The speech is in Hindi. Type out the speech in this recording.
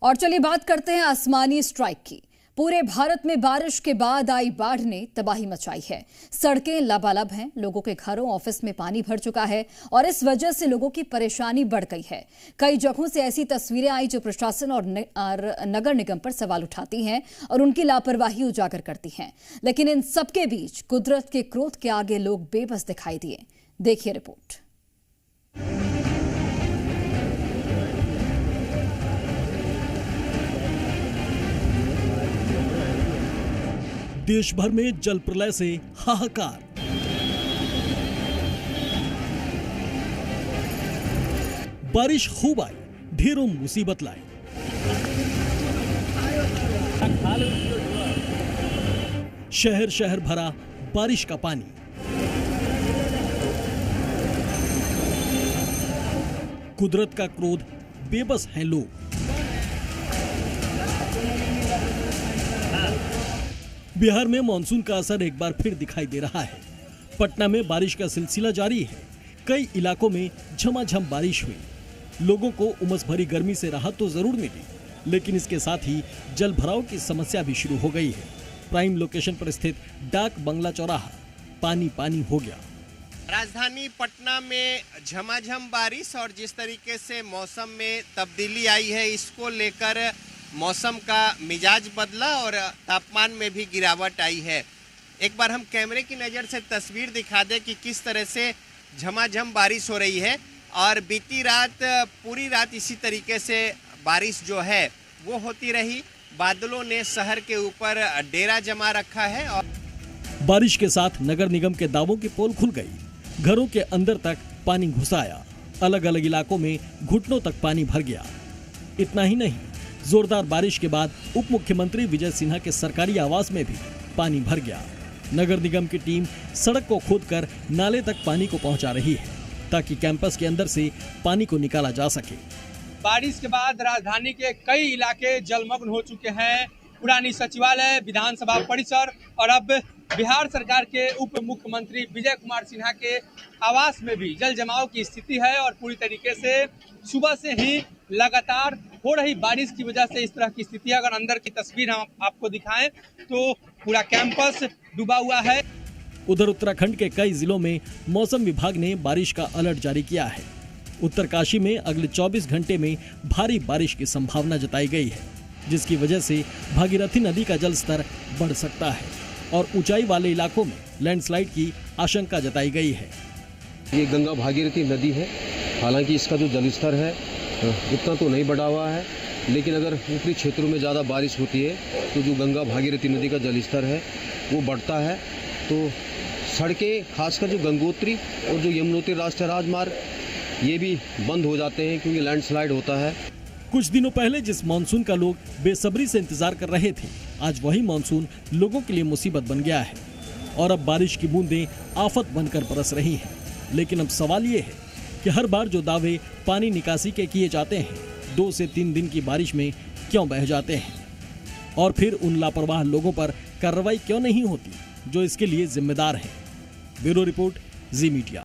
और चलिए बात करते हैं आसमानी स्ट्राइक की। पूरे भारत में बारिश के बाद आई बाढ़ ने तबाही मचाई है। सड़कें लबालब हैं, लोगों के घरों ऑफिस में पानी भर चुका है और इस वजह से लोगों की परेशानी बढ़ गई है। कई जगहों से ऐसी तस्वीरें आई जो प्रशासन और नगर निगम पर सवाल उठाती हैं और उनकी लापरवाही उजागर करती हैं। लेकिन इन सबके बीच कुदरत के क्रोध के आगे लोग बेबस दिखाई दिए। देखिए रिपोर्ट। देश भर में जल प्रलय से हाहाकार। बारिश खूब आई, ढेरों मुसीबत लाई। शहर शहर भरा बारिश का पानी। कुदरत का क्रोध, बेबस हैं लोग। बिहार में मानसून का असर एक बार फिर दिखाई दे रहा है। पटना में बारिश का सिलसिला जारी है। कई इलाकों में झमाझम बारिश हुई। लोगों को उमस भरी गर्मी से राहत तो जरूर मिली, लेकिन इसके साथ ही जल भराव की समस्या भी शुरू हो गई है। प्राइम लोकेशन पर स्थित डाक बंगला चौराहा पानी पानी हो गया। राजधानी पटना में झमाझम बारिश और जिस तरीके से मौसम में तब्दीली आई है, इसको लेकर मौसम का मिजाज बदला और तापमान में भी गिरावट आई है। एक बार हम कैमरे की नज़र से तस्वीर दिखा दें कि किस तरह से झमाझम बारिश हो रही है। और बीती रात पूरी रात इसी तरीके से बारिश जो है वो होती रही। बादलों ने शहर के ऊपर डेरा जमा रखा है और बारिश के साथ नगर निगम के दावों की पोल खुल गई। घरों के अंदर तक पानी घुस आया। अलग अलग इलाकों में घुटनों तक पानी भर गया। इतना ही नहीं, जोरदार बारिश के बाद उप मुख्यमंत्री विजय सिन्हा के सरकारी आवास में भी पानी भर गया। नगर निगम की टीम सड़क को खोदकर नाले तक पानी को पहुंचा रही है, ताकि कैंपस के अंदर से पानी को निकाला जा सके। बारिश के बाद राजधानी के कई इलाके जलमग्न हो चुके हैं। पुरानी सचिवालय, विधानसभा परिसर और अब बिहार सरकार के उप मुख्यमंत्री विजय कुमार सिन्हा के आवास में भी जल जमाव की स्थिति है। और पूरी तरीके से सुबह से ही लगातार हो रही बारिश की वजह से इस तरह की स्थिति है। अगर अंदर की तस्वीर हम आपको दिखाएं तो पूरा कैंपस डूबा हुआ है। उधर उत्तराखंड के कई जिलों में मौसम विभाग ने बारिश का अलर्ट जारी किया है। उत्तरकाशी में अगले 24 घंटे में भारी बारिश की संभावना जताई गई है, जिसकी वजह से भागीरथी नदी का जल स्तर बढ़ सकता है और ऊंचाई वाले इलाकों में लैंडस्लाइड की आशंका जताई गई है। ये गंगा भागीरथी नदी है। हालांकि इसका जो जलस्तर है उतना तो नहीं बढ़ा हुआ है, लेकिन अगर ऊपरी क्षेत्रों में ज़्यादा बारिश होती है तो जो गंगा भागीरथी नदी का जलस्तर है वो बढ़ता है। तो सड़कें, खासकर जो गंगोत्री और जो यमुनोत्री राष्ट्रीय राजमार्ग, ये भी बंद हो जाते हैं क्योंकि लैंडस्लाइड होता है। कुछ दिनों पहले जिस मानसून का लोग बेसब्री से इंतजार कर रहे थे, आज वही मानसून लोगों के लिए मुसीबत बन गया है और अब बारिश की बूंदें आफत बनकर बरस रही हैं। लेकिन अब सवाल ये है कि हर बार जो दावे पानी निकासी के किए जाते हैं, 2 से 3 दिन की बारिश में क्यों बह जाते हैं और फिर उन लापरवाह लोगों पर कार्रवाई क्यों नहीं होती जो इसके लिए जिम्मेदार हैं। ब्यूरो रिपोर्ट, जी मीडिया।